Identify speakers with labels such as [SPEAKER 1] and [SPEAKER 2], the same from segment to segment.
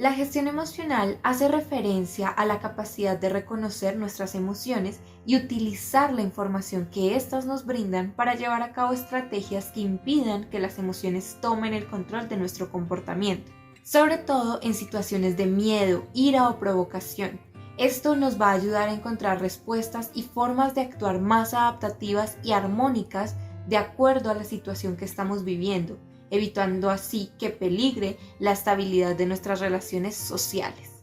[SPEAKER 1] La gestión emocional hace referencia a la capacidad de reconocer nuestras emociones y utilizar la información que éstas nos brindan para llevar a cabo estrategias que impidan que las emociones tomen el control de nuestro comportamiento, sobre todo en situaciones de miedo, ira o provocación. Esto nos va a ayudar a encontrar respuestas y formas de actuar más adaptativas y armónicas de acuerdo a la situación que estamos viviendo, evitando así que peligre la estabilidad de nuestras relaciones sociales.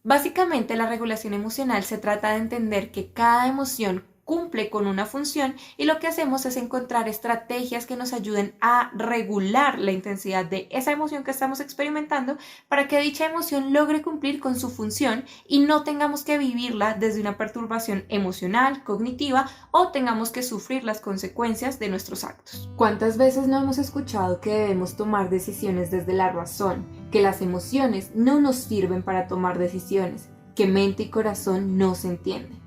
[SPEAKER 1] Básicamente, la regulación emocional se trata de entender que cada emoción cumple con una función y lo que hacemos es encontrar estrategias que nos ayuden a regular la intensidad de esa emoción que estamos experimentando para que dicha emoción logre cumplir con su función y no tengamos que vivirla desde una perturbación emocional, cognitiva o tengamos que sufrir las consecuencias de nuestros actos. ¿Cuántas veces no hemos escuchado que debemos tomar decisiones desde la razón, que las emociones no nos sirven para tomar decisiones, que mente y corazón no se entienden?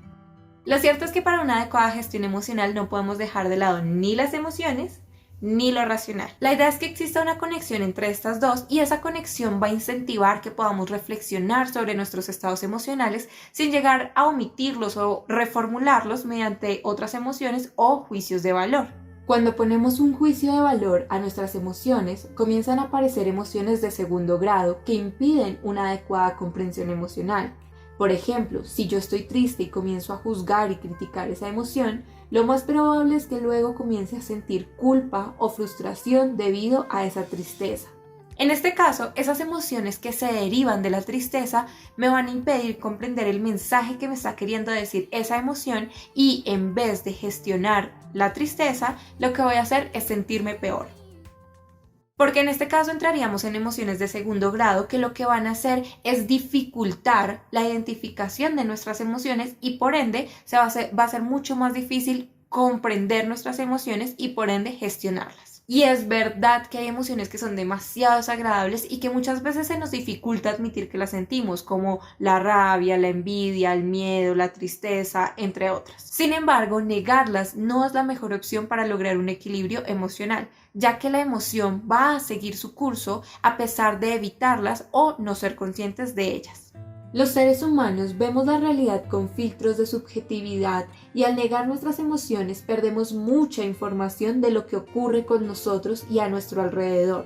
[SPEAKER 1] Lo cierto es que para una adecuada gestión emocional no podemos dejar de lado ni las emociones ni lo racional. La idea es que exista una conexión entre estas dos y esa conexión va a incentivar que podamos reflexionar sobre nuestros estados emocionales sin llegar a omitirlos o reformularlos mediante otras emociones o juicios de valor. Cuando ponemos un juicio de valor a nuestras emociones, comienzan a aparecer emociones de segundo grado que impiden una adecuada comprensión emocional. Por ejemplo, si yo estoy triste y comienzo a juzgar y criticar esa emoción, lo más probable es que luego comience a sentir culpa o frustración debido a esa tristeza. En este caso, esas emociones que se derivan de la tristeza me van a impedir comprender el mensaje que me está queriendo decir esa emoción y en vez de gestionar la tristeza, lo que voy a hacer es sentirme peor. Porque en este caso entraríamos en emociones de segundo grado que lo que van a hacer es dificultar la identificación de nuestras emociones y por ende va a ser mucho más difícil comprender nuestras emociones y por ende gestionarlas. Y es verdad que hay emociones que son demasiado desagradables y que muchas veces se nos dificulta admitir que las sentimos, como la rabia, la envidia, el miedo, la tristeza, entre otras. Sin embargo, negarlas no es la mejor opción para lograr un equilibrio emocional, ya que la emoción va a seguir su curso a pesar de evitarlas o no ser conscientes de ellas. Los seres humanos vemos la realidad con filtros de subjetividad y al negar nuestras emociones perdemos mucha información de lo que ocurre con nosotros y a nuestro alrededor,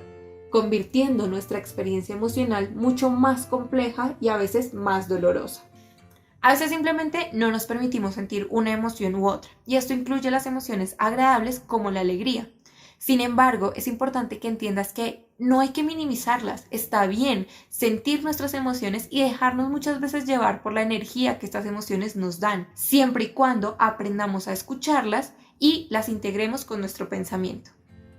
[SPEAKER 1] convirtiendo nuestra experiencia emocional mucho más compleja y a veces más dolorosa. A veces simplemente no nos permitimos sentir una emoción u otra, y esto incluye las emociones agradables como la alegría. Sin embargo, es importante que entiendas que no hay que minimizarlas. Está bien sentir nuestras emociones y dejarnos muchas veces llevar por la energía que estas emociones nos dan, siempre y cuando aprendamos a escucharlas y las integremos con nuestro pensamiento.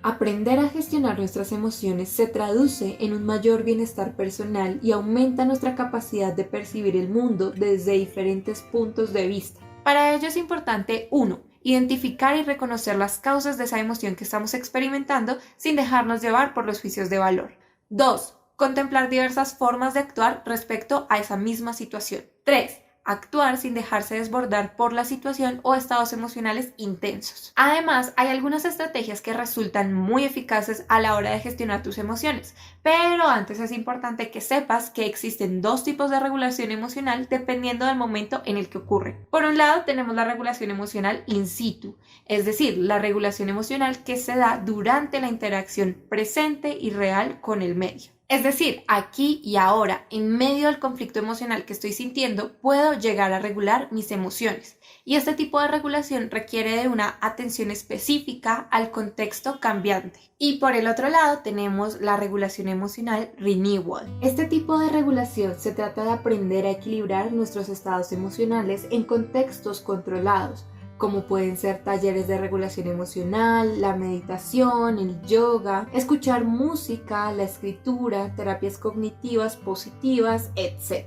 [SPEAKER 1] Aprender a gestionar nuestras emociones se traduce en un mayor bienestar personal y aumenta nuestra capacidad de percibir el mundo desde diferentes puntos de vista. Para ello es importante 1. Identificar y reconocer las causas de esa emoción que estamos experimentando sin dejarnos llevar por los juicios de valor. 2. Contemplar diversas formas de actuar respecto a esa misma situación. 3. Actuar sin dejarse desbordar por la situación o estados emocionales intensos. Además, hay algunas estrategias que resultan muy eficaces a la hora de gestionar tus emociones, pero antes es importante que sepas que existen dos tipos de regulación emocional dependiendo del momento en el que ocurre. Por un lado, tenemos la regulación emocional in situ, es decir, la regulación emocional que se da durante la interacción presente y real con el medio. Es decir, aquí y ahora, en medio del conflicto emocional que estoy sintiendo, puedo llegar a regular mis emociones. Y este tipo de regulación requiere de una atención específica al contexto cambiante. Y por el otro lado tenemos la regulación emocional renewal. Este tipo de regulación se trata de aprender a equilibrar nuestros estados emocionales en contextos controlados, como pueden ser talleres de regulación emocional, la meditación, el yoga, escuchar música, la escritura, terapias cognitivas positivas, etc.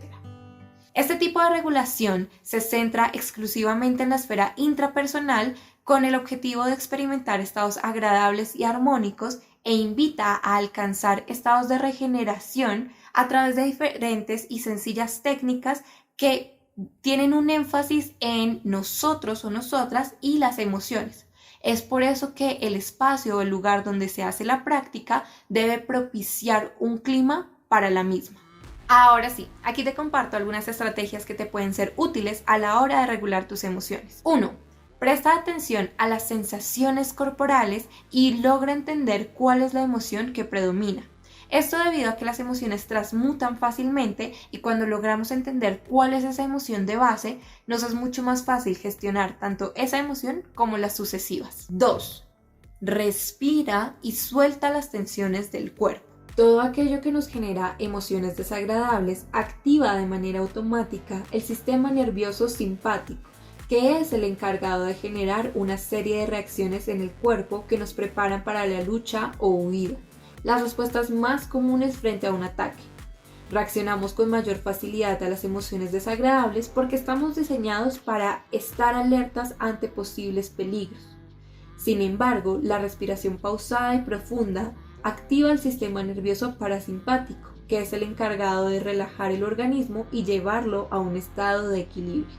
[SPEAKER 1] Este tipo de regulación se centra exclusivamente en la esfera intrapersonal con el objetivo de experimentar estados agradables y armónicos e invita a alcanzar estados de regeneración a través de diferentes y sencillas técnicas que tienen un énfasis en nosotros o nosotras y las emociones. Es por eso que el espacio o el lugar donde se hace la práctica debe propiciar un clima para la misma. Ahora sí, aquí te comparto algunas estrategias que te pueden ser útiles a la hora de regular tus emociones. 1. Presta atención a las sensaciones corporales y logra entender cuál es la emoción que predomina. Esto debido a que las emociones transmutan fácilmente y cuando logramos entender cuál es esa emoción de base, nos es mucho más fácil gestionar tanto esa emoción como las sucesivas. 2. Respira y suelta las tensiones del cuerpo. Todo aquello que nos genera emociones desagradables activa de manera automática el sistema nervioso simpático, que es el encargado de generar una serie de reacciones en el cuerpo que nos preparan para la lucha o huida. Las respuestas más comunes frente a un ataque. Reaccionamos con mayor facilidad a las emociones desagradables porque estamos diseñados para estar alertas ante posibles peligros. Sin embargo, la respiración pausada y profunda activa el sistema nervioso parasimpático, que es el encargado de relajar el organismo y llevarlo a un estado de equilibrio.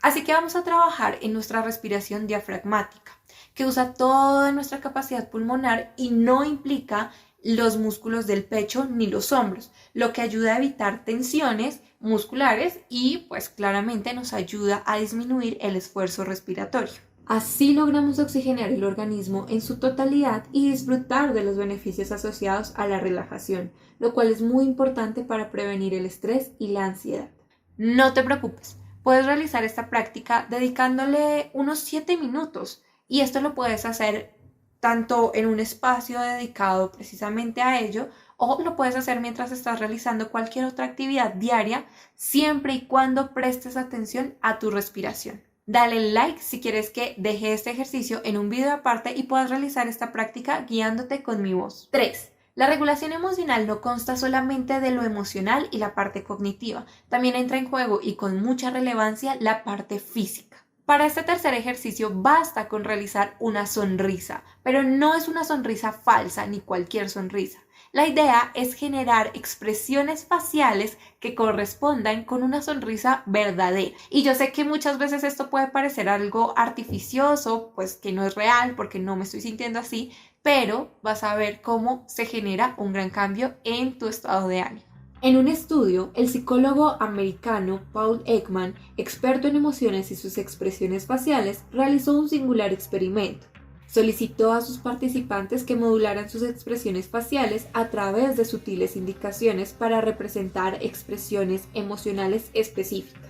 [SPEAKER 1] Así que vamos a trabajar en nuestra respiración diafragmática, que usa toda nuestra capacidad pulmonar y no implica los músculos del pecho ni los hombros, lo que ayuda a evitar tensiones musculares y pues claramente nos ayuda a disminuir el esfuerzo respiratorio. Así logramos oxigenar el organismo en su totalidad y disfrutar de los beneficios asociados a la relajación, lo cual es muy importante para prevenir el estrés y la ansiedad. No te preocupes, puedes realizar esta práctica dedicándole unos 7 minutos y esto lo puedes hacer tanto en un espacio dedicado precisamente a ello o lo puedes hacer mientras estás realizando cualquier otra actividad diaria, siempre y cuando prestes atención a tu respiración. Dale like si quieres que deje este ejercicio en un video aparte y puedas realizar esta práctica guiándote con mi voz. 3. La regulación emocional no consta solamente de lo emocional y la parte cognitiva, también entra en juego y con mucha relevancia la parte física. Para este tercer ejercicio basta con realizar una sonrisa, pero no es una sonrisa falsa ni cualquier sonrisa. La idea es generar expresiones faciales que correspondan con una sonrisa verdadera. Y yo sé que muchas veces esto puede parecer algo artificioso, pues que no es real porque no me estoy sintiendo así, pero vas a ver cómo se genera un gran cambio en tu estado de ánimo. En un estudio, el psicólogo americano Paul Ekman, experto en emociones y sus expresiones faciales, realizó un singular experimento. Solicitó a sus participantes que modularan sus expresiones faciales a través de sutiles indicaciones para representar expresiones emocionales específicas.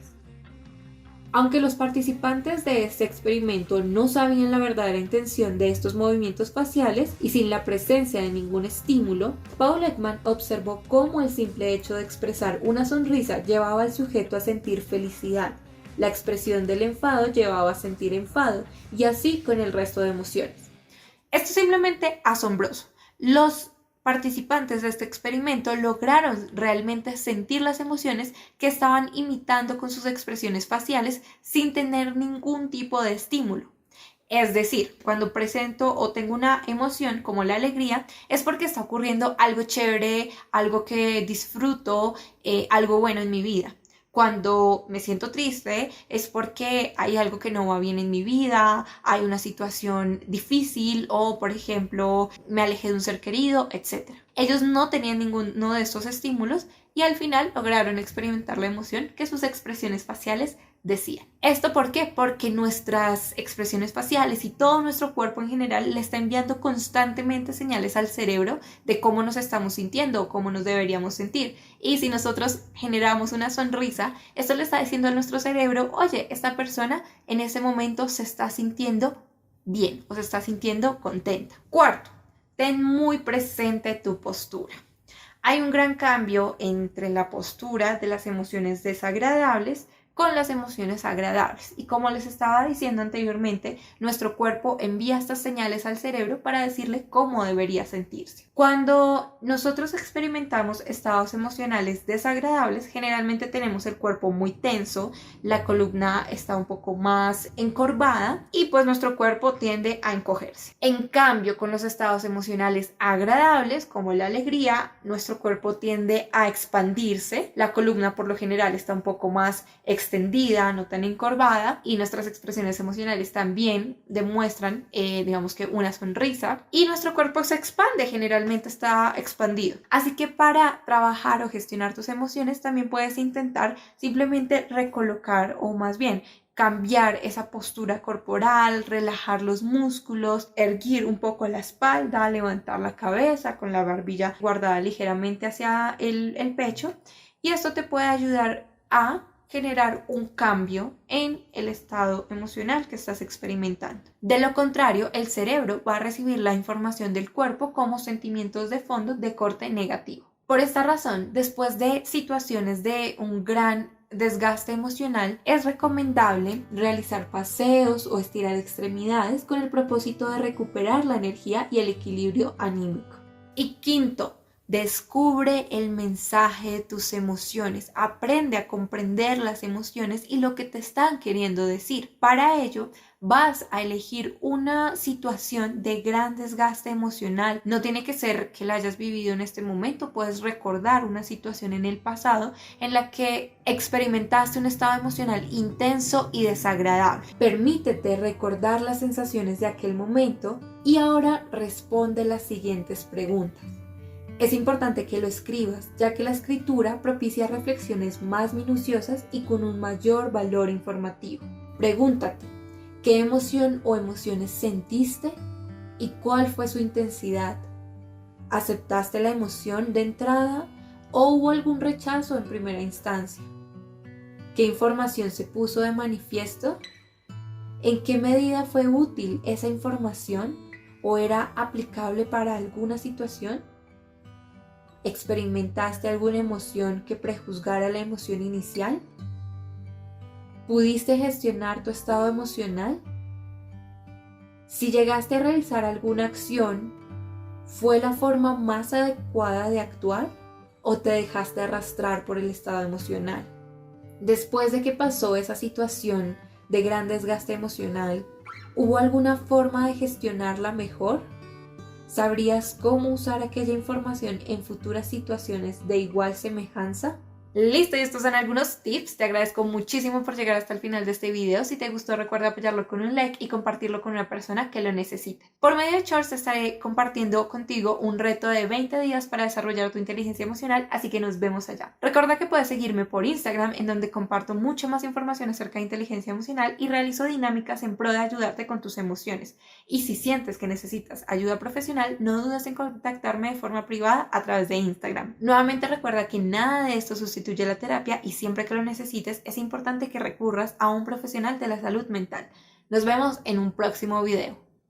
[SPEAKER 1] Aunque los participantes de este experimento no sabían la verdadera intención de estos movimientos faciales y sin la presencia de ningún estímulo, Paul Ekman observó cómo el simple hecho de expresar una sonrisa llevaba al sujeto a sentir felicidad, la expresión del enfado llevaba a sentir enfado y así con el resto de emociones. Esto es simplemente asombroso. Los participantes de este experimento lograron realmente sentir las emociones que estaban imitando con sus expresiones faciales sin tener ningún tipo de estímulo. Es decir, cuando presento o tengo una emoción como la alegría, es porque está ocurriendo algo chévere, algo que disfruto, algo bueno en mi vida. Cuando me siento triste es porque hay algo que no va bien en mi vida, hay una situación difícil o, por ejemplo, me alejé de un ser querido, etc. Ellos no tenían ninguno de estos estímulos y al final lograron experimentar la emoción que sus expresiones faciales decían. ¿Esto por qué? Porque nuestras expresiones faciales y todo nuestro cuerpo en general le está enviando constantemente señales al cerebro de cómo nos estamos sintiendo o cómo nos deberíamos sentir. Y si nosotros generamos una sonrisa, esto le está diciendo a nuestro cerebro, oye, esta persona en ese momento se está sintiendo bien o se está sintiendo contenta. 4. Ten muy presente tu postura. Hay un gran cambio entre la postura de las emociones desagradables con las emociones agradables. Y como les estaba diciendo anteriormente, nuestro cuerpo envía estas señales al cerebro para decirle cómo debería sentirse. Cuando nosotros experimentamos estados emocionales desagradables, generalmente tenemos el cuerpo muy tenso, la columna está un poco más encorvada y pues nuestro cuerpo tiende a encogerse. En cambio, con los estados emocionales agradables, como la alegría, nuestro cuerpo tiende a expandirse, la columna por lo general está un poco más extendida extendida, no tan encorvada, y nuestras expresiones emocionales también demuestran, digamos que una sonrisa, y nuestro cuerpo se expande, generalmente está expandido. Así que para trabajar o gestionar tus emociones también puedes intentar simplemente recolocar, o más bien cambiar esa postura corporal, relajar los músculos, erguir un poco la espalda, levantar la cabeza con la barbilla guardada ligeramente hacia el pecho, y esto te puede ayudar a generar un cambio en el estado emocional que estás experimentando. De lo contrario, el cerebro va a recibir la información del cuerpo como sentimientos de fondo de corte negativo. Por esta razón, después de situaciones de un gran desgaste emocional, es recomendable realizar paseos o estirar extremidades con el propósito de recuperar la energía y el equilibrio anímico. Y quinto, descubre el mensaje de tus emociones, aprende a comprender las emociones y lo que te están queriendo decir. Para ello, vas a elegir una situación de gran desgaste emocional. No tiene que ser que la hayas vivido en este momento, puedes recordar una situación en el pasado en la que experimentaste un estado emocional intenso y desagradable. Permítete recordar las sensaciones de aquel momento y ahora responde las siguientes preguntas. Es importante que lo escribas, ya que la escritura propicia reflexiones más minuciosas y con un mayor valor informativo. Pregúntate, ¿qué emoción o emociones sentiste y cuál fue su intensidad? ¿Aceptaste la emoción de entrada o hubo algún rechazo en primera instancia? ¿Qué información se puso de manifiesto? ¿En qué medida fue útil esa información o era aplicable para alguna situación? ¿Experimentaste alguna emoción que prejuzgara la emoción inicial? ¿Pudiste gestionar tu estado emocional? Si llegaste a realizar alguna acción, ¿fue la forma más adecuada de actuar o te dejaste arrastrar por el estado emocional? Después de que pasó esa situación de gran desgaste emocional, ¿hubo alguna forma de gestionarla mejor? ¿Sabrías cómo usar aquella información en futuras situaciones de igual semejanza? Listo, y estos son algunos tips. Te agradezco muchísimo por llegar hasta el final de este video. Si te gustó, recuerda apoyarlo con un like y compartirlo con una persona que lo necesite. Por medio de Shorts estaré compartiendo contigo un reto de 20 días para desarrollar tu inteligencia emocional, así que nos vemos allá. Recuerda que puedes seguirme por Instagram, en donde comparto mucho más información acerca de inteligencia emocional y realizo dinámicas en pro de ayudarte con tus emociones. Y si sientes que necesitas ayuda profesional, no dudes en contactarme de forma privada a través de Instagram. Nuevamente recuerda que nada de esto sustituye la terapia y siempre que lo necesites es importante que recurras a un profesional de la salud mental. Nos vemos en un próximo video.